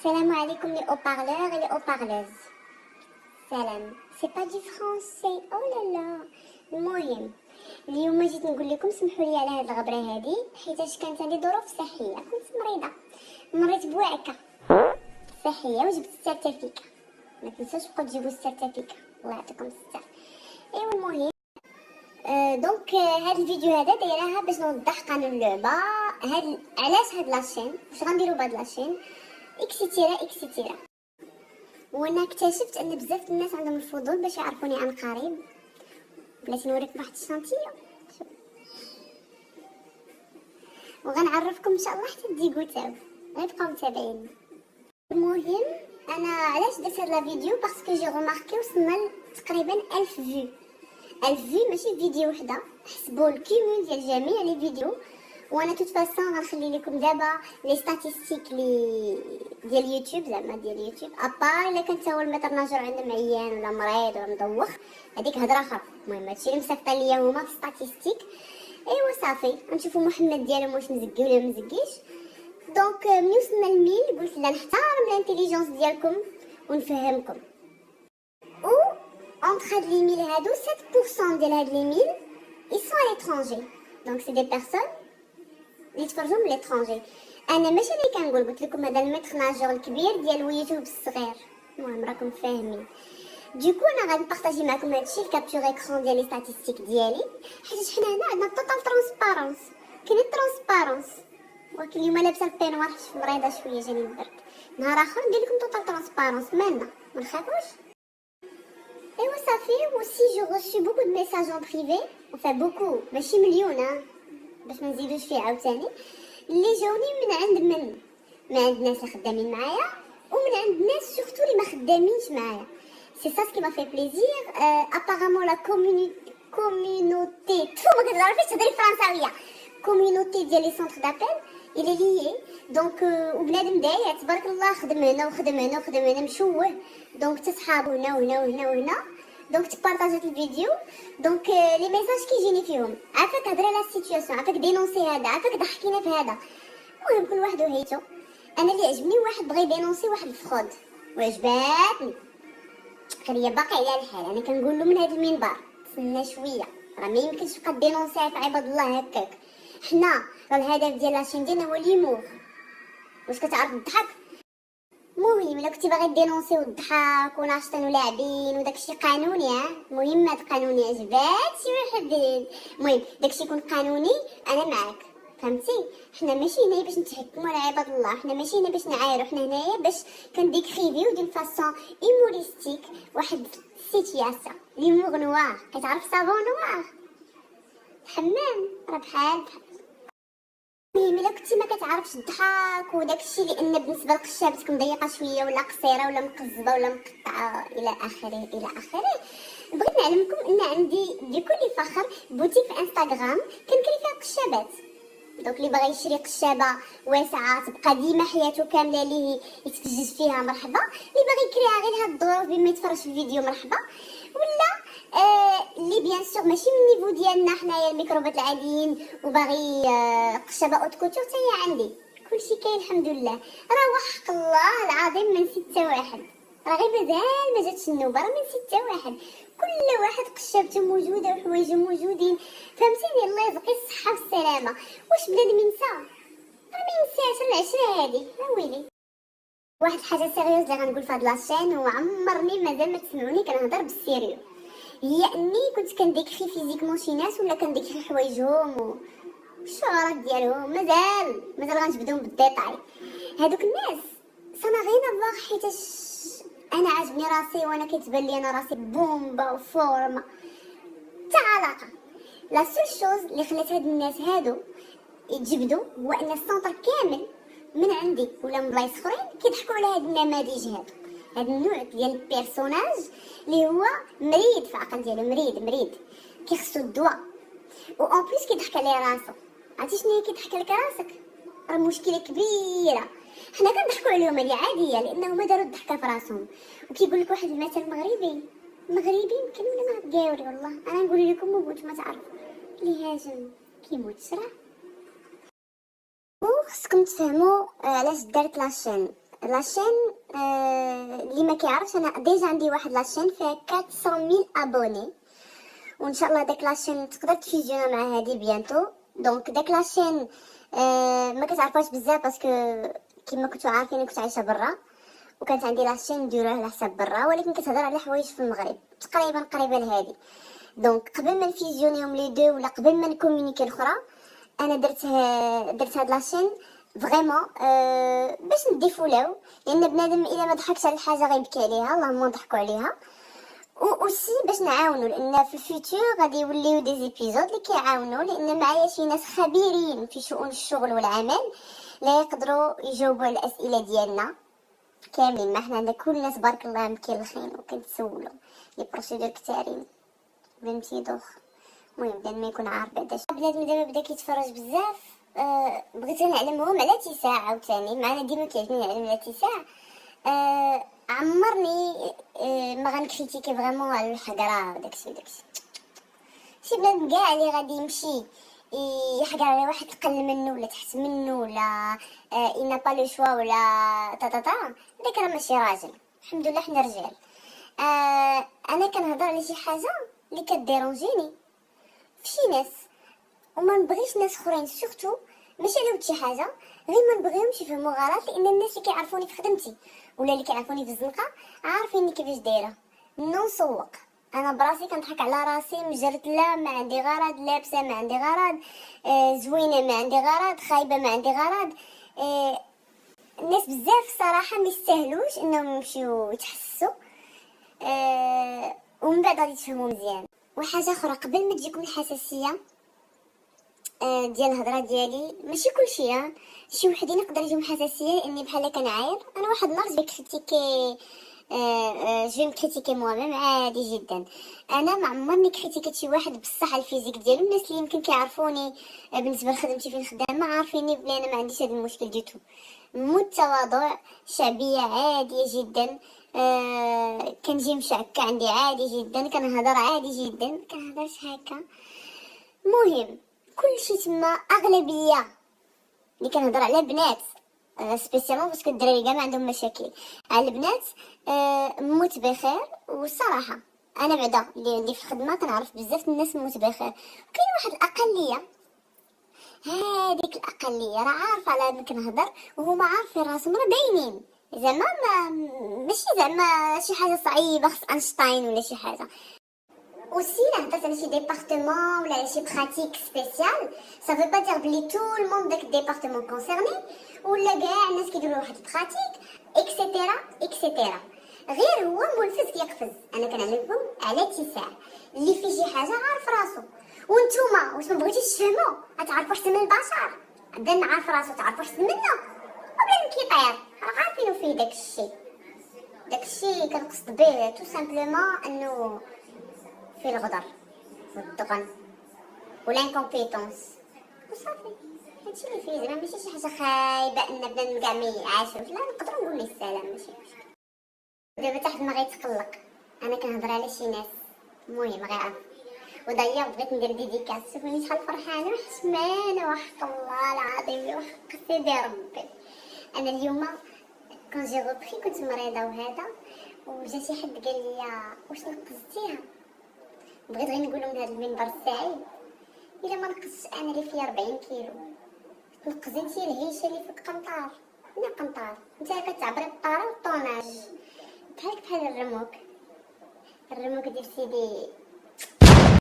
Salam alaikum les haut-parleurs et les haut-parleuses. Salam. C'est pas du français. Oh là là. المهم اليوم جيت نقول لكم سمحوا لي على هاد الغبره هادي حيتاش كانت عندي ظروف صحيه، كنت مريضه، مريت بوعكه صحيه وجبت السيرتيفيكا. ما تنساوش بقاو تجيبوا السيرتيفيكا، الله يعطيكم الستر. ايوا المهم دونك هاد الفيديو هذا دايرها باش نوضح قانون اللعبه، علاش هاد لاشين، واش غنديروا بهاد لاشين اكسيتيرا اكسيتيرا. وانا اكتشفت ان بزاف الناس عندهم الفضول باش يعرفوني عن قريب. بلاتي نوريكم واحد الشانتيه وغنعرفكم ان شاء الله حتى ديغوتاو، غيبقاو متابعين. المهم انا علاش درت هاد لا فيديو باسكو جي روماركي وصلنا تقريبا 1000 فيو. 1000 فيو ماشي فيديو وحده، حسبوا الكيمون ديال جميع لي فيديو. وانا توت فاسون غنخلي لكم دابا لي ستاتيستيك ديال يوتيوب، زعما ديال يوتيوب ابار الا كان تا هو المتر ناجر عندنا معيان ولا مريض ولا مدوخ، هذيك هضره اخرى. المهم هادشي اللي مصيفطه ليا هما في ستاتيستيك. ايوا صافي نشوفوا محمد ديالهم واش مزكي ولا مزكيش. دونك ملي وصلنا للميل قلت لا نحترم الانتيليجنس ديالكم ونفهمكم. او entre هاد لي ميل هادو 7% ديال هاد لي ميل ils sont à l'étranger. donc c'est des personnes اللي تفرجوا من ليترونجي. انا ماشي اللي كنقول، قلت لكم هذا المتر ناجور الكبير ديال اليوتيوب الصغير. المهم راكم فاهمين. دوكو انا غادي نبارطاجي معكم هادشي الكابتور اكرون ديال لي ستاتيستيك ديالي، حيت حنا هنا عندنا توتال ترونسبارونس. كاين ترونسبارونس، ولكن اليوم لابسه البينوار حيت مريضه شويه جاني البرد. نهار اخر ندير لكم توتال ترونسبارونس مالنا ما نخافوش. ايوا صافي. وسي جو روشي بوكو دو ميساج اون بريفي، enfin بوكو ماشي مليون باش ما نزيدوش فيه عاوتاني، اللي جاوني من عند ناس اللي خدامين معايا ومن عند ناس سورتو اللي ما خدامينش معايا. سي سا سكي ما في بليزير. ابارامون لا كوميونيتي ما كتعرفيش تهضري فرنساويه، كوميونيتي ديال لي سونتر دابيل الى ليي. دونك وبنادم داير تبارك الله، خدم هنا وخدم هنا وخدم هنا مشوه. دونك تصحابو هنا وهنا وهنا وهنا. دونك تبارطاجيت الفيديو. دونك لي ميساج كيجيني فيهم عافاك هضري على السيتوياسيون، عافاك دينونسي هذا، عافاك ضحكينا في هذا. المهم كل واحد وهيتو. انا اللي عجبني واحد بغى يدينونسي واحد الفخود وعجباتني، غير هي باقي على الحال. انا كنقول له من هذا المنبر تسنى شويه، راه ما يمكنش تبقى دينونسي في عباد الله هكاك. حنا راه الهدف ديال لاشين ديالنا هو ليمور. واش كتعرف الضحك؟ المهم الا كنتي باغي دينونسي والضحك وناشطين ولاعبين وداكشي قانوني، مهمات قانونيه عجبات شي واحد. المهم داكشي يكون قانوني انا معاك، فهمتي؟ حنا ماشي هنا باش نتحكموا على عباد الله، حنا ماشي هنا باش نعايروا، حنا هنايا باش كنديكريفيو دون فاسون هيموريستيك واحد سيتياسيون. ليمور نوار، كتعرف سافون نوار الحمام راه بحال. المهم الا كنتي ما كتعرفش الضحك وداكشي، لان بالنسبه لقشابتك مضيقه شويه ولا قصيره ولا مقزبه ولا مقطعه الى اخره الى اخره، بغيت نعلمكم ان عندي بكل فخر بوتيك في انستغرام كنكري فيها قشابات. دونك اللي باغي يشري قشابه واسعه تبقى ديما حياته كامله ليه يتفجج فيها مرحبا، اللي باغي يكريها غير هاد الظروف بما يتفرج في الفيديو مرحبا، ولا اللي بيان سور ماشي من النيفو ديالنا حنايا الميكروبات العاديين وباغي قشابه اوت كوتور، حتى هي عندي كلشي كاين الحمد لله. راه وحق الله العظيم ما نسيت حتى واحد، راه غير مازال ما جاتش النوبه، راه ما نسيت حتى واحد. كل واحد قشابته موجوده وحوايجو موجودين، فهمتيني؟ الله يرزقي الصحه والسلامه. واش بنادم ينسى؟ راه ما ينساش العشره هادي، ها ويلي. واحد الحاجه سيريوز اللي غنقول في هاد لاشين، وعمرني مازال ما تسمعوني كنهضر بالسيريو، هي اني كنت كنديكري فيزيكمون شي ناس ولا كنديكري حوايجهم والشعارات ديالهم، مازال غنجبدهم بالديتاي. هادوك الناس سانا غير نافاغ، حيتاش انا عاجبني راسي وانا كيتبان لي انا راسي بومبا وفورما تا علاقه. لا سول شوز اللي خلات هاد الناس هادو يتجبدوا هو ان السونتر كامل من عندي ولا من بلايص اخرين كيضحكوا على هاد النماذج هادو، هاد النوع ديال البيرسوناج اللي هو مريض في العقل ديالو، مريض كيخصو الدواء، و اون بليس كيضحك على راسو. عرفتي شنو هي كيضحك لك راسك؟ راه مشكله كبيره. حنا كنضحكوا عليهم هذه عاديه لانه ما داروا الضحكه في راسهم. وكيقول لك واحد المثل مغربي يمكن ولا ما تقاوري، والله انا نقول لكم وانتم ما تعرفوا، اللي هاجم كيموت شرع. خصكم تفهموا علاش درت لاشين. لاشين اللي ما كيعرفش، انا ديجا عندي واحد لاشين فيها 400,000 ابوني، وان شاء الله داك لاشين تقدر تفيزيونا مع هادي بيانتو. دونك داك لاشين ما كتعرفوش بزاف باسكو كيما كنتو عارفين كنت عايشه برا، وكانت عندي لاشين نديروها على حساب برا، ولكن كتهضر على حوايج في المغرب تقريبا قريبه لهادي. دونك قبل ما نفيزيونيهم لي دو ولا قبل ما نكومونيكي الاخرى، انا درت هاد لاشين فريمون باش نديفولاو، لان بنادم الا ما ضحكش على حاجه غيبكي عليها، اللهم نضحكوا عليها. اوسي باش نعاونوا، لان في الفيتور غادي يوليو دي زيبيزود اللي كيعاونوا، لان معايا شي ناس خبيرين في شؤون الشغل والعمل لا يقدروا يجاوبوا على الاسئله ديالنا كاملين. ما حنا عندنا كل الناس بارك الله مكلخين وكنتسولوا لي بروسيدور كثارين فهمتي دوخ. المهم بنادم ما يكون عارف بعدا بنادم دابا بدا كيتفرج بزاف. بغيت نعلمهم على اتساع عاوتاني، معنا ديما كيعجبني نعلم على اتساع. عمرني ما غنكريتيكي فريمون على الحقره وداكشي شي بنادم كاع اللي غادي يمشي يحقر على واحد تقل منه ولا تحت منه ولا إنا با لو شوا ولا تاتاتا، داك راه ماشي راجل. الحمد لله حنا رجال. انا كنهضر على شي حاجه اللي كديرونجيني في شي ناس، وما نبغيش ناس اخرين سورتو ماشي على شي حاجه غير ما نبغيهمش يفهموا غلط، لان الناس اللي كيعرفوني في خدمتي ولا اللي كيعرفوني في الزنقه عارفيني كيفاش دايره. نسوق انا براسي كنضحك على راسي مجرتله ما عندي غرض، لابسه ما عندي غرض، زوينه ما عندي غرض، خايبه ما عندي غرض. الناس بزاف صراحه ما يستاهلوش انهم يمشيو يتحسسوا، ومن بعد غادي تفهموا مزيان. وحاجه اخرى قبل ما تجيكم الحساسيه ديال الهضره ديالي، ماشي كلشي، شي وحدين يقدر يجيهم حساسيه لاني بحال كنعاير. انا واحد النهار جيت كريتيكي جو مكريتيكي moi-même عادي جدا. انا ما عمرني كريتيكيت شي واحد بصح على الفيزيك ديالو. الناس اللي يمكن كيعرفوني بالنسبه لخدمتي فين خدامه عارفيني بلي انا ما عنديش هذا المشكل ديتو. متواضع، شعبيه عاديه جدا، كنجي مشعكه عندي عادي جدا، كنهضر عادي جدا، كنهضرش هكا. المهم كلشي تما اغلبيه اللي كنهضر على بنات سبيسيالمون باسكو الدراري كاع ما عندهم مشاكل، على البنات موت بخير. والصراحه انا بعدا اللي في الخدمه كنعرف بزاف الناس موت بخير، وكاين واحد الاقليه، هذيك الاقليه راه عارفه على ما كنهضر وهما عارفين راسهم، راه باينين زعما ماشي زعما شي حاجه صعيبه خص اينشتاين ولا شي حاجه. aussi la هضرت على شي ديبارتمون ولا على شي براتيك سبيسيال ça veut pas dire بلي tout le monde داك الديبارتمون كونسيرني ولا كاع الناس كيديروا واحد البراتيك اكسيتيرا اكسيتيرا. غير هو منفذ كيقفز. انا كنعلمكم على اتساع اللي فيه شي حاجه عارف راسو. وانتوما واش ما بغيتوش تفهموا غتعرفوا احسن من البشر؟ بدا عارف راسو تعرفوا احسن منه وبلا كيطير راه عارفينو فيه داكشي كنقصد به تو سامبلومون انه في الغدر والدغن والانكومبيتونس وصافي. هادشي اللي فيه زعما ماشي شي حاجه خايبه ان بنادم كاع ما يعاشوش، لا نقدروا نقول ليه السلام ماشي مشكل. دابا حتى حد ما غيتقلق انا كنهضر على شي ناس المهم غيعرف. ودايا بغيت ندير ديديكاس، شوفوني شحال فرحانه وحشمانه وحق الله العظيم وحق سيدي ربي. انا اليوم كون جي غوبري كنت مريضه وهذا، وجا شي حد قال لي واش نقصتيها. بغيت غير نقول من هذا المنبر السعيد الا ما نقصتش انا اللي فيا 40 كيلو، نقص انتي الهيشه اللي فيك قنطار. انا قنطار انت كتعبري بالطاره والطوناج بحال الرموك ديال سيدي